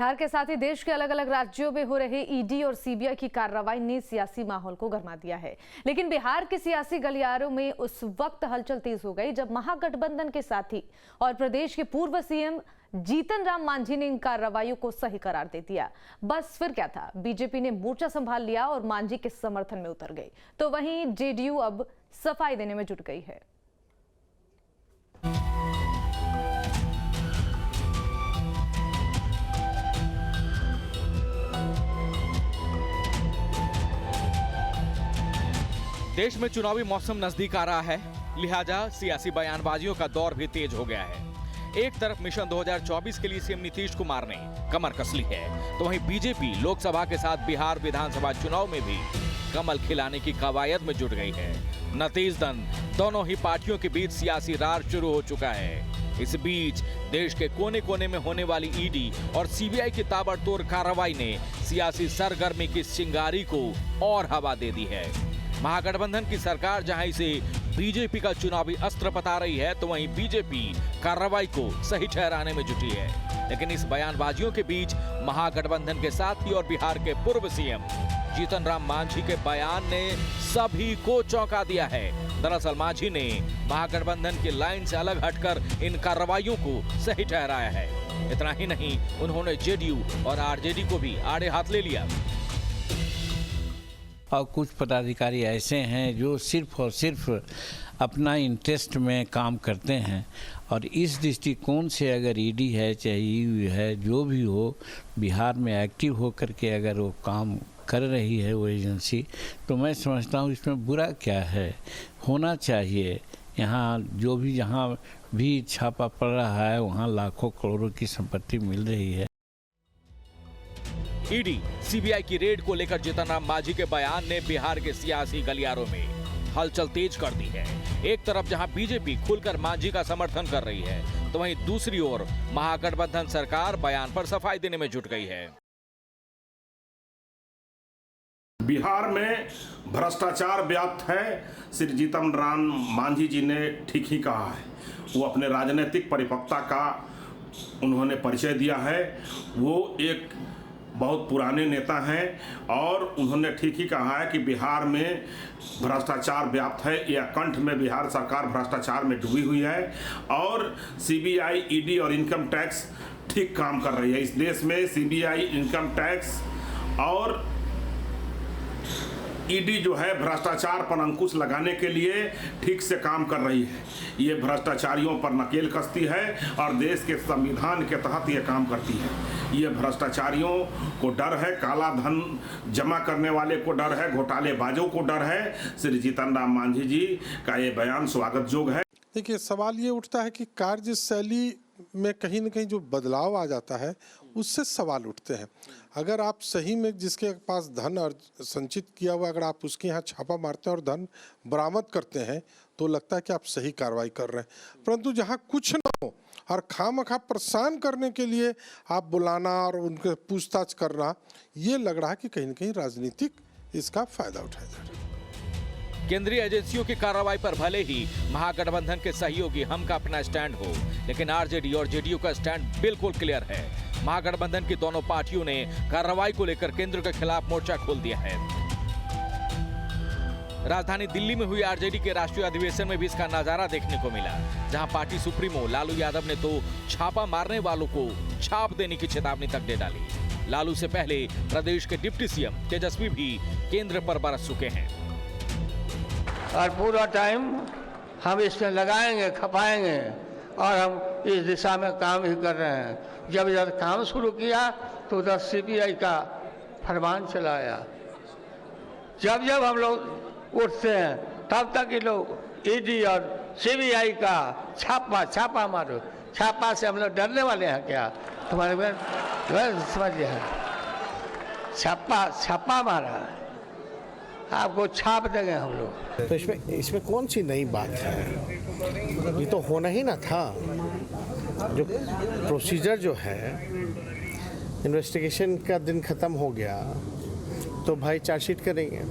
बिहार के साथ ही देश के अलग अलग राज्यों में हो रहे ईडी और सीबीआई की कार्रवाई ने सियासी माहौल को गरमा दिया है। लेकिन बिहार के सियासी गलियारों में उस वक्त हलचल तेज हो गई जब महागठबंधन के साथी और प्रदेश के पूर्व सीएम जीतन राम मांझी ने इन कार्रवाइयों को सही करार दे दिया। बस फिर क्या था, बीजेपी ने मोर्चा संभाल लिया और मांझी के समर्थन में उतर गई, तो वहीं जेडीयू अब सफाई देने में जुट गई है। देश में चुनावी मौसम नजदीक आ रहा है, लिहाजा सियासी बयानबाजियों का दौर भी तेज हो गया है। एक तरफ मिशन 2024 के लिए सीएम नीतीश कुमार ने कमर कस ली है, तो वहीं बीजेपी लोकसभा के साथ बिहार विधानसभा चुनाव में भी कमल खिलाने की कवायद में जुट गई है। नतीजतन दोनों ही पार्टियों के बीच सियासी रार शुरू हो चुका है। इस बीच देश के कोने कोने में होने वाली ईडी और सीबीआई की ताबड़तोड़ कार्रवाई ने सियासी सरगर्मी की चिंगारी को और हवा दे दी है। महागठबंधन की सरकार जहां इसे बीजेपी का चुनावी अस्त्र बता रही है, तो वहीं बीजेपी कार्रवाई को सही ठहराने में जुटी है। लेकिन इस बयानबाजियों के बीच महागठबंधन के साथी और बिहार के पूर्व सीएम जीतन राम मांझी के बयान ने सभी को चौंका दिया है। दरअसल मांझी ने महागठबंधन की लाइन से अलग हटकर इन कार्रवाइयों को सही ठहराया है। इतना ही नहीं, उन्होंने जेडीयू और आरजेडी को भी आड़े हाथ ले लिया। और कुछ पदाधिकारी ऐसे हैं जो सिर्फ और सिर्फ अपना इंटरेस्ट में काम करते हैं, और इस दृष्टिकोण से अगर ईडी है चाहे ईयू है, जो भी हो, बिहार में एक्टिव होकर के अगर वो काम कर रही है वो एजेंसी, तो मैं समझता हूँ इसमें बुरा क्या है। होना चाहिए। यहाँ जो भी जहाँ भी छापा पड़ रहा है वहाँ लाखों करोड़ों की संपत्ति मिल रही है। ईडी सीबीआई की रेड को लेकर जीतन राम मांझी के बयान ने बिहार के सियासी गलियारों में हलचल तेज कर दी है। एक तरफ जहां बीजेपी खुलकर मांझी का समर्थन कर रही है, तो वहीं दूसरी ओर महागठबंधन सरकार बयान पर सफाई देने में जुट गई है। बिहार में भ्रष्टाचार व्याप्त है। श्री जीतन राम मांझी जी ने ठीक ही कहा है। वो अपने राजनीतिक परिपक्वता का उन्होंने परिचय दिया है। वो एक बहुत पुराने नेता हैं और उन्होंने ठीक ही कहा है कि बिहार में भ्रष्टाचार व्याप्त है। यह कंठ में बिहार सरकार भ्रष्टाचार में डूबी हुई है और सीबीआई, ईडी और इनकम टैक्स ठीक काम कर रही है। इस देश में सीबीआई, इनकम टैक्स और ईडी जो है भ्रष्टाचार पर अंकुश लगाने के लिए ठीक से काम कर रही है। ये भ्रष्टाचारियों पर नकेल कसती है और देश के संविधान के तहत ये काम करती है। ये भ्रष्टाचारियों को डर है, काला धन जमा करने वाले को डर है, घोटालेबाजों को डर है। श्री जीतन राम मांझी जी का ये बयान स्वागत योग्य है। देखिए, सवाल ये उठता है कि कार्यशैली में कहीं न कहीं जो बदलाव आ जाता है उससे सवाल उठते हैं। अगर आप सही में जिसके पास धन और संचित किया हुआ, अगर आप उसके यहाँ छापा मारते हैं और धन बरामद करते हैं, तो लगता है कि आप सही कार्रवाई कर रहे हैं। परंतु जहाँ कुछ न हो और खामखा परेशान करने के लिए आप बुलाना और उनके पूछताछ करना, ये लग रहा है कि कहीं न कहीं राजनीतिक इसका फायदा उठाया जा रहा है। केंद्रीय एजेंसियों की कार्रवाई पर भले ही महागठबंधन के सहयोगी हम का अपना स्टैंड हो, लेकिन आरजेडी और जेडीयू का स्टैंड बिल्कुल क्लियर है। महागठबंधन की दोनों पार्टियों ने कार्रवाई को लेकर केंद्र के खिलाफ मोर्चा खोल दिया है। राजधानी दिल्ली में हुई आरजेडी के राष्ट्रीय अधिवेशन में भी इसका नजारा देखने को मिला, जहां पार्टी सुप्रीमो लालू यादव ने तो छापा मारने वालों को छाप देने की चेतावनी तक दे डाली। लालू से पहले प्रदेश के डिप्टी सीएम तेजस्वी भी केंद्र पर बरस चुके हैं और पूरा टाइम हम इसमें लगाएंगे, खपाएंगे और हम इस दिशा में काम ही कर रहे हैं। जब काम शुरू किया तो उधर सीबीआई का फरमान चलाया। जब जब हम लोग उठते हैं तब तक ये लोग ईडी और सीबीआई का छापा मारो। छापा से हम लोग डरने वाले हैं क्या? तुम्हारे समझ लिया, छापा मारा, आपको छाप देंगे हम लोग। तो इसमें कौन सी नई बात है? ये तो होना ही ना था। जो प्रोसीजर जो है, इन्वेस्टिगेशन का दिन ख़त्म हो गया तो भाई चार्जशीट करेंगे।